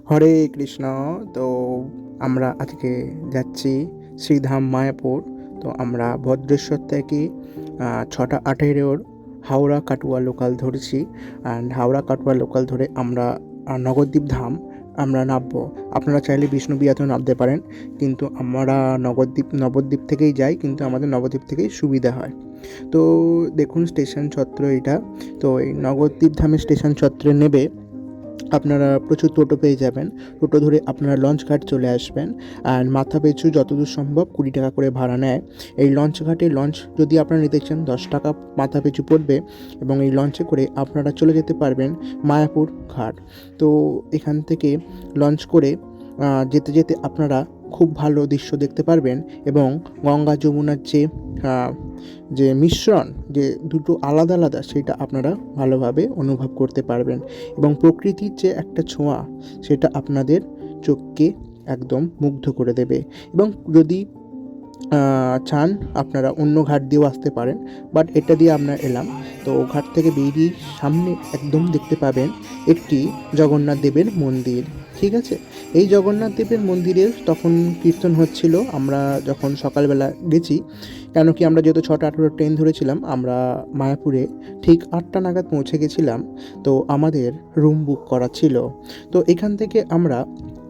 হরে কৃষ্ণ। তো আমরা আজকে যাচ্ছি শ্রীধাম মায়াপুর। তো আমরা ভদ্রেশ্বর থেকে 6:18 হাওড়া কাটোয়া লোকাল ধরেছি। অ্যান্ড হাওড়া কাটোয়া লোকাল ধরে আমরা নবদ্বীপ ধাম আমরা নামবো। আপনারা চাইলে বিষ্ণুবিয়াতেও নামতে পারেন, কিন্তু আমরা নবদ্বীপ থেকেই যাই, কিন্তু আমাদের নবদ্বীপ থেকেই সুবিধা হয়। তো দেখুন স্টেশন চত্বর এটা। তো এই নবদ্বীপ ধামের স্টেশন চত্বরে নেবে আপনারা প্রচুর টোটো পেয়ে যাবেন। টোটো ধরে আপনারা লঞ্চ ঘাট চলে আসবেন। আর মাথা পিছু যতদূর সম্ভব 20 টাকা করে ভাড়া নেয়। এই লঞ্চ ঘাটে লঞ্চ যদি আপনারা নিতে চান 10 টাকা মাথা পিছু পড়বে, এবং এই লঞ্চে করে আপনারা চলে যেতে পারবেন মায়াপুর ঘাট। তো এখান থেকে লঞ্চ করে যেতে যেতে আপনারা খুব ভালো দৃশ্য দেখতে পারবেন, এবং গঙ্গা যমুনার যে মিশ্রণ, যে দুটো আলাদা আলাদা, সেটা আপনারা ভালোভাবে অনুভব করতে পারবেন। এবং প্রকৃতির যে একটা ছোঁয়া, সেটা আপনাদের চোখকে একদম মুগ্ধ করে দেবে। এবং যদি চান আপনারা অন্য ঘাট দিয়েও আসতে পারেন, বাট এটা দিয়ে আমরা এলাম। তো ঘাট থেকে বেরিয়ে সামনে একদম দেখতে পাবেন একটি জগন্নাথ দেবের মন্দির। ঠিক আছে, এই জগন্নাথ দেবের মন্দিরে তখন কীর্তন হচ্ছিল আমরা যখন সকালবেলা গেছি। কেন কি আমরা যেহেতু 6:18 ট্রেন ধরেছিলাম, আমরা মায়াপুরে ঠিক 8টা নাগাদ পৌঁছে গেছিলাম। তো আমাদের রুম বুক করা ছিল। তো এখান থেকে আমরা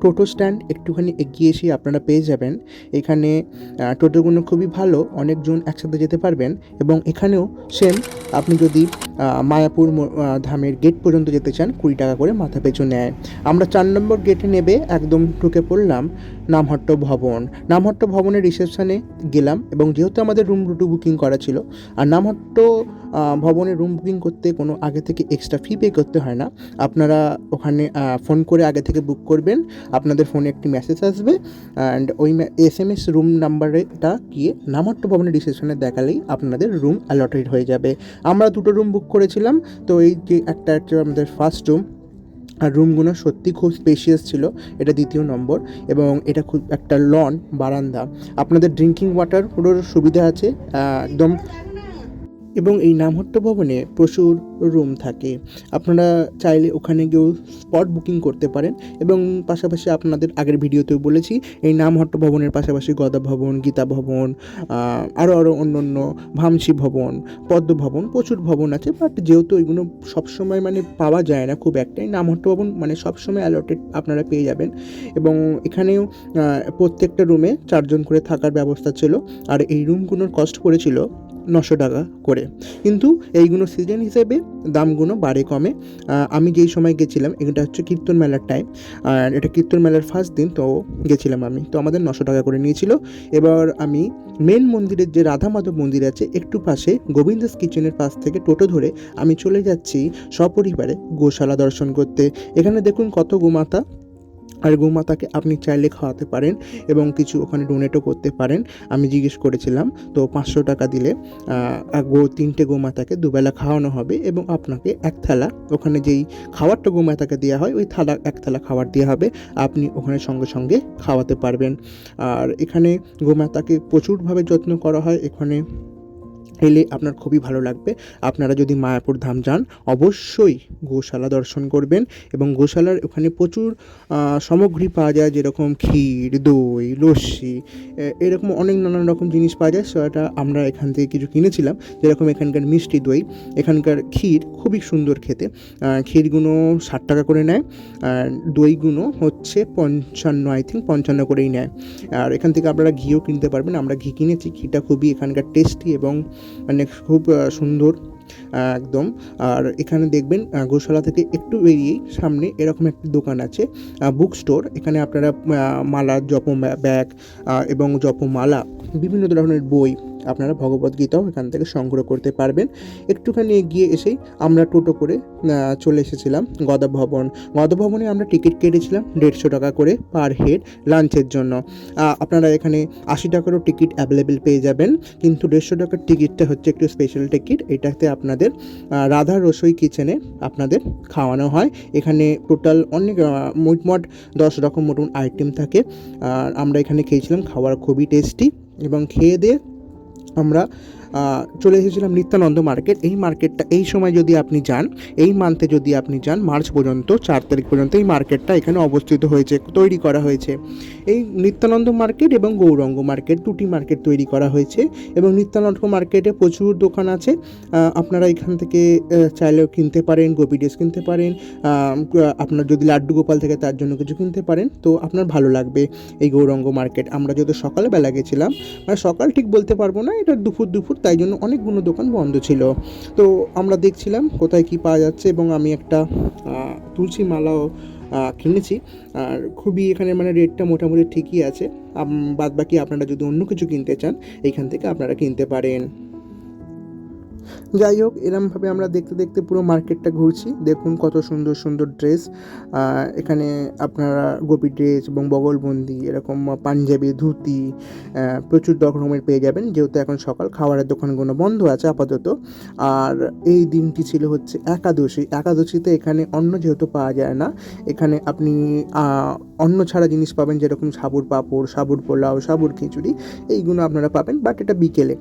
টোটো স্ট্যান্ড একটুখানি এগিয়ে এসে আপনারা পেয়ে যাবেন। এখানে টোটোগুলো খুবই ভালো, অনেকজন একসাথে যেতে পারবেন। এবং এখানেও সেম, আপনি যদি মায়াপুর ধামের গেট পর্যন্ত যেতে চান 20 টাকা করে মাথা পিছু নেয়। আমরা 4 নম্বর গেটে নেবে একদম ঢুকে পড়লাম নামহট্ট ভবন। নামহট্ট ভবনের রিসেপশানে গেলাম, এবং যেহেতু আমাদের রুম বুকিং করা ছিল, আর নামহট্ট ভবনে রুম বুকিং করতে কোনো আগে থেকে এক্সট্রা ফি পে করতে হয় না। আপনারা ওখানে ফোন করে আগে থেকে বুক করবেন, আপনাদের ফোনে একটি মেসেজ আসবে, অ্যান্ড ওই SMS রুম নাম্বারেটা গিয়ে নামহট্ট ভবনের রিসেপশনে দেখালেই আপনাদের রুম অ্যালটেড হয়ে যাবে। আমরা 2টো রুম বুক করেছিলাম। তো এই যে একটা আমাদের ফার্স্ট রুম, আর রুমগুলো সত্যি খুব স্পেশিয়াস ছিল। এটা 2য় নম্বর, এবং এটা খুব একটা লন বারান্দা। আপনাদের ড্রিঙ্কিং ওয়াটারের সুবিধা আছে একদম। এবং এই নামহট্ট ভবনে প্রচুর রুম থাকে, আপনারা চাইলে ওখানে গিয়েও স্পট বুকিং করতে পারেন। এবং পাশাপাশি আপনাদের আগের ভিডিওতেও বলেছি, এই নামহট্ট ভবনের পাশাপাশি গদা ভবন, গীতা ভবন, আরও অন্য অন্য ভামসি ভবন, পদ্ম ভবন, প্রচুর ভবন আছে। বাট যেহেতু ওইগুলো সবসময় মানে পাওয়া যায় না খুব একটাই, নামহট্ট ভবন মানে সবসময় অ্যালটেড আপনারা পেয়ে যাবেন। এবং এখানেও প্রত্যেকটা রুমে 4 জন করে থাকার ব্যবস্থা ছিল। আর এই রুমগুলোর কস্ট পড়েছিল 900 টাকা করে। কিন্তু এইগুলো সিজন হিসেবে দামগুলো বাড়ে কমে। আমি যেই সময় গেছিলাম, এটা হচ্ছে কীর্তন মেলার টাইম, আর এটা কীর্তন মেলার ফার্স্ট দিন, তো গেছিলাম আমি, তো আমাদের 900 টাকা করে নিয়েছিল। এবার আমি মেন মন্দিরের যে রাধা মাধব মন্দির আছে একটু পাশে গোবিন্দাস কিচেনের পাশ থেকে টোটো ধরে আমি চলে যাচ্ছি সপরিবারে গোশালা দর্শন করতে। এখানে দেখুন কত গোমাতা, আর গোমাতাকে আপনি চাইলে খাওয়াতে পারেন, এবং কিছু ওখানে ডোনেটও করতে পারেন। আমি জিজ্ঞেস করেছিলাম, তো 500 টাকা দিলে 3টে গোমাতাকে দুবেলা খাওয়ানো হবে, এবং আপনাকে এক থালা, ওখানে যেই খাবারটা গোমাতাকে দেওয়া হয় ওই এক থালা খাবার দেওয়া হবে, আপনি ওখানে সঙ্গে সঙ্গে খাওয়াতে পারবেন। আর এখানে গোমাতাকে প্রচুরভাবে যত্ন করা হয়। এখানে এলে আপনার খুবই ভালো লাগবে। আপনারা যদি মায়াপুর ধাম যান অবশ্যই গোশালা দর্শন করবেন। এবং গোশালার ওখানে প্রচুর সামগ্রী পাওয়া যায়, যেরকম ক্ষীর, দই, লস্যি, এরকম অনেক নানান রকম জিনিস পাওয়া যায়। সেটা আমরা এখান থেকে কিছু কিনেছিলাম, যেরকম এখানকার মিষ্টি দই, এখানকার ক্ষীর খুবই সুন্দর খেতে। ক্ষীরগুলো 60 টাকা করে নেয়, আর দইগুলো হচ্ছে 55 করেই নেয়। আর এখান থেকে আপনারা ঘিও কিনতে পারবেন, আমরা ঘি কিনেছি। ঘিটা খুবই এখানকার টেস্টি এবং মানে খুব সুন্দর একদম। আর এখানে দেখবেন গোশালা থেকে একটু বেরিয়েই সামনে এরকম একটি দোকান আছে, বুক স্টোর। এখানে আপনারা মালা, জপ ব্যাগ এবং জপমালা, বিভিন্ন ধরনের বই, আপনারা ভগবদ্গীতাও এখান থেকে সংগ্রহ করতে পারবেন। একটুখানি এগিয়ে এসেই আমরা টোটো করে চলে এসেছিলাম গদা ভবন। গদা ভবনে আমরা টিকিট কেটেছিলাম 150 টাকা করে পার হেড লাঞ্চের জন্য। আপনারা এখানে 80 টাকারও টিকিট অ্যাভেলেবেল পেয়ে যাবেন, কিন্তু 150 টাকার টিকিটটা হচ্ছে একটু স্পেশাল টিকিট। এটাতে আপনাদের রাধা রসোই কিচেনে আপনাদের খাওয়ানো হয়। এখানে টোটাল অনেক মোট 10 রকম মতন আইটেম থাকে। আর আমরা এখানে খেয়েছিলাম, খাবার খুবই টেস্টি। এবং খেয়ে দিয়ে আমরা চলে এসেছিলাম নিত্যানন্দ মার্কেট। এই মার্কেটটা এই সময় যদি আপনি যান, এই মান্থে যদি আপনি যান মার্চ পর্যন্ত 4 তারিখ পর্যন্ত এই মার্কেটটা এখানে অবস্থিত হয়েছে, তৈরি করা হয়েছে। এই নিত্যানন্দ মার্কেট এবং গৌরাঙ্গ মার্কেট দুটি মার্কেট তৈরি করা হয়েছে এবং নিত্যানন্দ মার্কেটে প্রচুর দোকান আছে। আপনারা এখান থেকে চাইলেও কিনতে পারেন, গোপী ড্রেস কিনতে পারেন, আপনার যদি লাড্ডু গোপাল থেকে তার জন্য কিছু কিনতে পারেন, তো আপনার ভালো লাগবে এই গৌরাঙ্গ মার্কেট। আমরা যেহেতু সকালবেলা গেছিলাম, মানে সকাল ঠিক বলতে পারবো না, এটা দুপুর, তাই জন্য অনেকগুলো দোকান বন্ধ ছিল। তো আমরা দেখছিলাম কোথায় কী পাওয়া যাচ্ছে এবং আমি একটা তুলসী মালাও কিনেছি। আর খুবই এখানে মানে রেটটা মোটামুটি ঠিকই আছে। বাদ বাকি আপনারা যদি অন্য কিছু কিনতে চান এইখান থেকে আপনারা কিনতে পারেন। যাই হোক, এরমভাবে আমরা দেখতে দেখতে পুরো মার্কেটটা ঘুরছি। দেখুন কত সুন্দর সুন্দর ড্রেস এখানে আপনারা গোপী ড্রেস এবং বগলবন্দি এরকম পাঞ্জাবি, ধুতি প্রচুর রকমের পেয়ে যাবেন। যেহেতু এখন সকাল, খাবারের দোকানগুলো বন্ধ আছে আপাতত। আর এই দিনটি ছিল হচ্ছে একাদশী। একাদশীতে এখানে অন্ন যেহেতু পাওয়া যায় না, এখানে আপনি অন্ন ছাড়া জিনিস পাবেন, যেরকম সাবুর পাঁপড়, সাবুর পোলাও, সাবুর খিচুড়ি, এইগুলো আপনারা পাবেন। বাট এটা বিকেলে।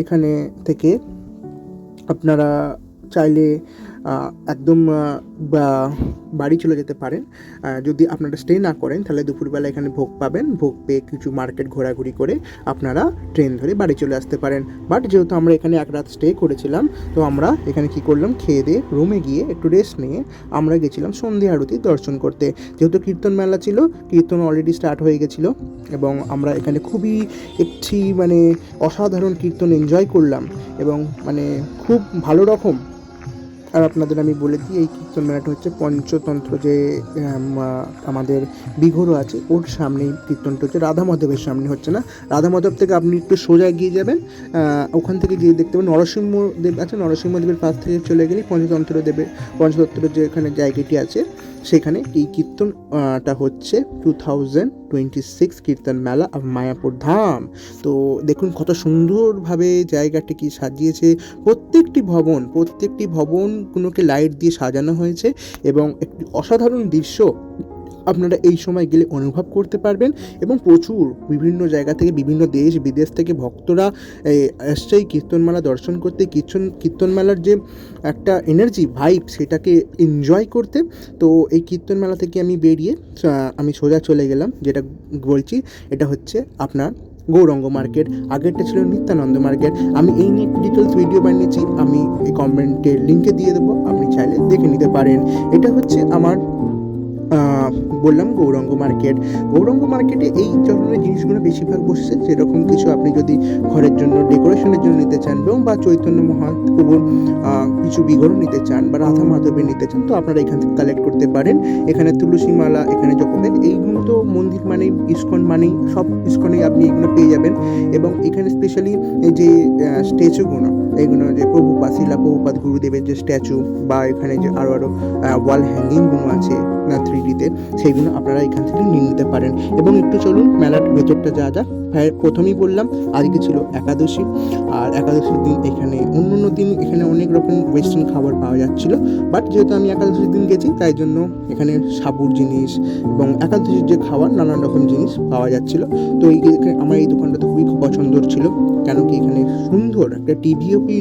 এখানে থেকে আপনারা চাইলে একদম বাড়ি চলে যেতে পারেন। যদি আপনারা স্টে না করেন তাহলে দুপুরবেলা এখানে ভোগ পাবেন। ভোগ পেয়ে কিছু মার্কেট ঘোরাঘুরি করে আপনারা ট্রেন ধরে বাড়ি চলে আসতে পারেন। বাট যেহেতু আমরা এখানে এক রাত স্টে করেছিলাম, তো আমরা এখানে কী করলাম, খেয়ে দিয়ে রুমে গিয়ে একটু রেস্ট নিয়ে আমরা গেছিলাম সন্ধ্যা আরতি দর্শন করতে। যেহেতু কীর্তন মেলা ছিল, কীর্তন অলরেডি স্টার্ট হয়ে গেছিলো এবং আমরা এখানে খুবই একটি মানে অসাধারণ কীর্তন এনজয় করলাম এবং মানে খুব ভালো রকম। আর আপনাদের আমি বলে দিই, এই কীর্তন মেলাটা হচ্ছে পঞ্চতন্ত্র যে আমাদের বিঘোরো আছে ওর সামনেই কীর্তনটা হচ্ছে, রাধা মাধবের সামনে হচ্ছে না। রাধা মাধব থেকে আপনি একটু সোজা এগিয়ে যাবেন, ওখান থেকে গিয়ে দেখতে পাবেন নরসিংহদেব আছে, নরসিংহদেবের পাশ থেকে চলে গেলেই পঞ্চতন্ত্র যে এখানে জায়গাটি আছে, সেখানে এই কীর্তনটা হচ্ছে 2026 কীর্তন মেলা অফ মায়াপুর ধাম। তো দেখুন কত সুন্দরভাবে জায়গাটিকে সাজিয়েছে। প্রত্যেকটি ভবনগুলোকে লাইট দিয়ে সাজানো হয়েছে এবং একটি অসাধারণ দৃশ্য আপনারা এই সময় গেলে অনুভব করতে পারবেন। এবং প্রচুর বিভিন্ন জায়গা থেকে, বিভিন্ন দেশ বিদেশ থেকে ভক্তরা এসছে এই কীর্তনমেলা দর্শন করতে। কীর্তনমেলার যে একটা এনার্জি ভাইব, সেটাকে এনজয় করতে। তো এই কীর্তনমেলা থেকে আমি বেরিয়ে আমি সোজা চলে গেলাম, যেটা বলছি এটা হচ্ছে আপনার গৌরাঙ্গ মার্কেট। আগেরটা ছিল নিত্যানন্দ মার্কেট। আমি এই নিয়ে একটু ডিটেলস ভিডিও বানিয়েছি, আমি এই কমেন্টের লিঙ্কে দিয়ে দেবো, আপনি চাইলে দেখে নিতে পারেন। এটা হচ্ছে আমার বললাম গৌরাঙ্গ মার্কেটে এই ধরনের জিনিসগুলো বেশিরভাগ বসছে। যেরকম কিছু আপনি যদি ঘরের জন্য ডেকোরেশনের জন্য নিতে চান এবং বা চৈতন্য মহাপ্রভুর কিছু বিঘরণ নিতে চান বা রাধা মাধবের নিতে চান, তো আপনারা এখান থেকে কালেক্ট করতে পারেন। এখানে তুলসী মালা, এখানে জপবেদ, এইগুলো তো মন্দির মানেই ইস্কন মানেই, সব ইস্কনেই আপনি এগুলো পেয়ে যাবেন। এবং এখানে স্পেশালি এই যে স্ট্যাচুগুলো, এইগুলো যে শিলা প্রভুপাদ গুরুদেবের যে স্ট্যাচু বা এখানে যে আরও ওয়াল হ্যাঙ্গিংগুলো আছে 3Dতে, সেইগুলো আপনারা এখান থেকে নিয়ে নিতে পারেন। এবং একটু চলুন মেলার ভেতরটা যা যাক। প্রথমেই বললাম আজকে ছিল একাদশী, আর একাদশীর দিন এখানে অন্য দিন এখানে অনেক রকম ওয়েস্টার্ন খাবার পাওয়া যাচ্ছিলো। বাট যেহেতু আমি একাদশীর দিন গেছি, তাই জন্য এখানে সাবুর জিনিস এবং একাদশীর যে খাবার নানান রকম জিনিস পাওয়া যাচ্ছিলো। তো আমার এই দোকানটাতে খুবই পছন্দর ছিল, কেন কি এখানে সুন্দর একটা টিভিওপি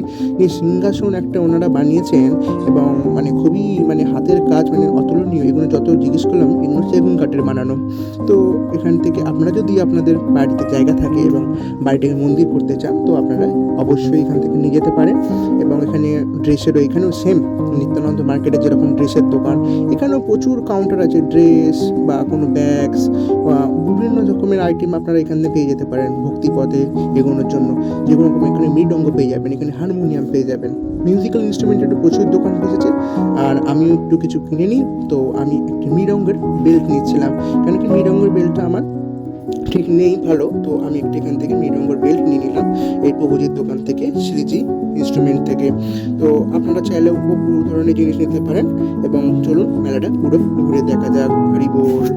সিংহাসন একটা ওনারা বানিয়েছেন এবং মানে খুবই মানে হাতের কাজ, মানে অতুলনীয়। এগুলো যত জিজ্ঞেস করলাম, এগুলো সেগুন কাঠের বানানো। তো এখান থেকে আপনারা যদি আপনাদের বাড়িতে জায়গা থাকে এবং বাড়িটাকে মন্দির করতে চান, তো আপনারা অবশ্যই এখান থেকে নিয়ে যেতে পারেন। এবং এখানে ড্রেসেরও, এখানেও সেম নিত্যানন্দ মার্কেটে যেরকম ড্রেসের দোকান, এখানেও প্রচুর কাউন্টার আছে। ড্রেস বা কোনো ব্যাগস, বিভিন্ন রকমের আইটেম আপনারা এখান থেকে পেয়ে যেতে পারেন ভক্তিপথে এগোনোর জন্য। যেগুলো এখানে মৃদঙ্গ পেয়ে যাবেন, এখানে হারমোনিয়াম পেয়ে যাবেন, মিউজিক্যাল ইনস্ট্রুমেন্টের প্রচুর দোকান বসেছে। আর আমিও একটু কিছু কিনে নিই, তো আমি একটি মৃদঙ্গের বেল্ট নিচ্ছিলাম, কেন কি মৃদঙ্গের বেল্টটা আমার ঠিক নেই ভালো। তো আমি একটু এখান থেকে মৃদঙ্গের বেল্ট নিয়ে নিলাম এই প্রভুজির দোকান থেকে, শ্রীজি ইনস্ট্রুমেন্ট থেকে। তো আপনারা চাইলেও পুরো ধরনের জিনিস নিতে পারেন। এবং চলুন মেলাটা পুরো ঘুরে দেখা যাক। হরি বল।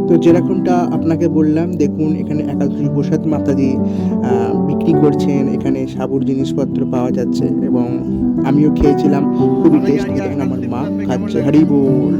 তো যেরকমটা আপনাকে বললাম, দেখুন এখানে একাদশী প্রসাদ মাতাজি বিক্রি কি করছেন, এখানে সাবুর জিনিসপত্র পাওয়া যাচ্ছে এবং আমিও খেয়েছিলাম, খুবই টেস্টি। দেখেন আমার মা খাচ্ছে, হরি বল।